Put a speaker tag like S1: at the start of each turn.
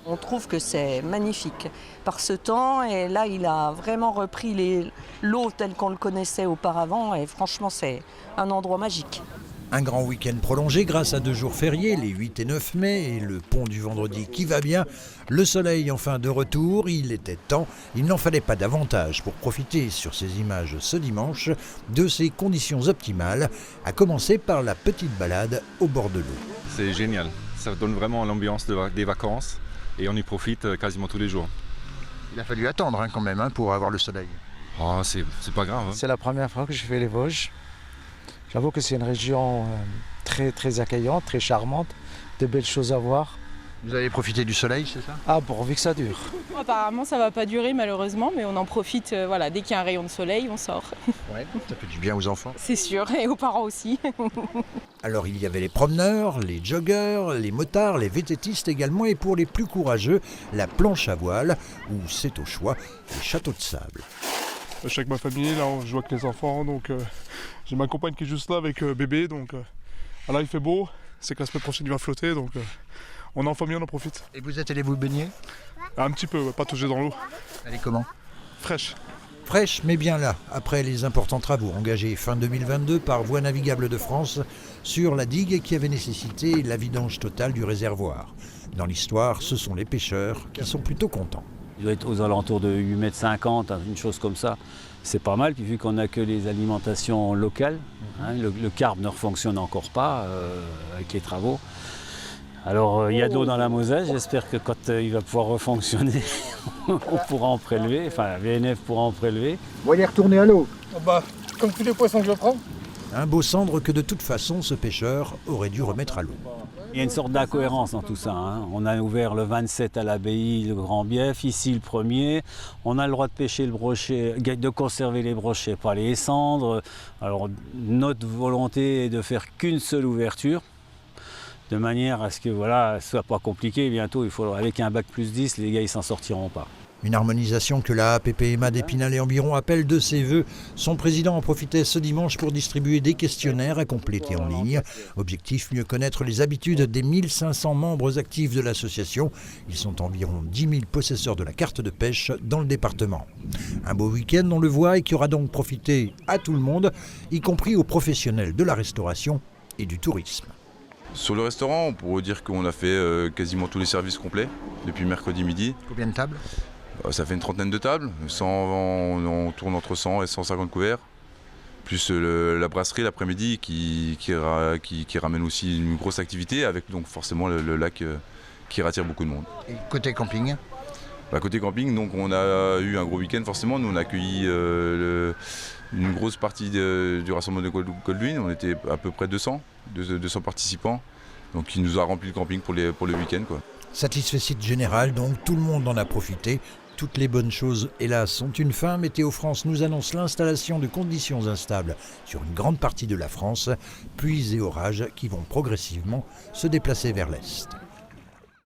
S1: On trouve que c'est magnifique par ce temps et là il a vraiment repris l'eau tel qu'on le connaissait auparavant et franchement c'est un endroit magique.
S2: Un grand week-end prolongé grâce à 2 jours fériés, les 8 et 9 mai et le pont du vendredi qui va bien. Le soleil enfin de retour, il était temps, il n'en fallait pas davantage pour profiter sur ces images ce dimanche de ces conditions optimales, à commencer par la petite balade au bord de l'eau.
S3: C'est génial, ça donne vraiment l'ambiance des vacances et on y profite quasiment tous les jours.
S2: Il a fallu attendre quand même pour avoir le soleil.
S3: Oh, c'est pas grave.
S4: C'est la première fois que je fais les Vosges. J'avoue que c'est une région très, très accueillante, très charmante, de belles choses à voir.
S2: Vous avez profité du soleil, c'est ça?
S4: Ah, pourvu que ça dure.
S5: Apparemment, ça ne va pas durer malheureusement, mais on en profite. Voilà, dès qu'il y a un rayon de soleil, on sort.
S2: Ouais, ça fait du bien aux enfants.
S5: C'est sûr, et aux parents aussi.
S2: Alors il y avait les promeneurs, les joggeurs, les motards, les vététistes également, et pour les plus courageux, la planche à voile, où c'est au choix les châteaux de sable.
S6: Je suis avec ma famille, là on joue avec les enfants, donc j'ai ma compagne qui est juste là avec bébé, donc là il fait beau, c'est que la semaine prochaine il va flotter, donc on est en famille, on en profite.
S2: Et vous êtes allé vous baigner?
S6: Un petit peu, ouais, pas toucher dans l'eau.
S2: Elle est comment?
S6: Fraîche.
S2: Fraîche, mais bien là, après les importants travaux engagés fin 2022 par Voies navigables de France sur la digue qui avait nécessité la vidange totale du réservoir. Dans l'histoire, ce sont les pêcheurs qui sont plutôt contents.
S7: Il doit être aux alentours de 8,50 m, une chose comme ça. C'est pas mal, puis vu qu'on n'a que les alimentations locales, le carbe ne fonctionne encore pas avec les travaux. Alors il y a de l'eau dans la Moselle, j'espère que quand il va pouvoir refonctionner, on pourra en prélever, enfin VNF pourra en prélever.
S2: Vous allez retourner à l'eau?
S6: Comme tous les poissons que je prends.
S2: Un beau cendre que de toute façon ce pêcheur aurait dû remettre à l'eau.
S7: Il y a une sorte d'incohérence dans tout ça. On a ouvert le 27 à l'abbaye, le Grand Bief, ici le 1er. On a le droit de pêcher le brochet, de conserver les brochets, pas les cendres. Alors notre volonté est de faire qu'une seule ouverture, de manière à ce que voilà, ce soit pas compliqué. Bientôt, avec un bac plus 10, les gars ils s'en sortiront pas.
S2: Une harmonisation que la APPMA d'Épinal et environ appelle de ses voeux. Son président en profitait ce dimanche pour distribuer des questionnaires à compléter en ligne. Objectif, mieux connaître les habitudes des 1500 membres actifs de l'association. Ils sont environ 10 000 possesseurs de la carte de pêche dans le département. Un beau week-end, on le voit, et qui aura donc profité à tout le monde, y compris aux professionnels de la restauration et du tourisme.
S8: Sur le restaurant, on pourrait dire qu'on a fait quasiment tous les services complets depuis mercredi midi.
S2: Combien de tables?
S8: Ça fait une trentaine de tables, on tourne entre 100 et 150 couverts, plus la brasserie l'après-midi qui ramène aussi une grosse activité, avec donc forcément le lac qui rattire beaucoup de monde.
S2: Et côté camping?
S8: Côté camping, donc on a eu un gros week-end forcément, nous on a accueilli une grosse partie du rassemblement de Goldwyn, on était à peu près 200 participants, donc qui nous a rempli le camping pour le week-end, quoi.
S2: Satisfecit général, donc tout le monde en a profité. Toutes les bonnes choses, hélas, sont une fin. Météo France nous annonce l'installation de conditions instables sur une grande partie de la France, pluies et orages qui vont progressivement se déplacer vers l'est.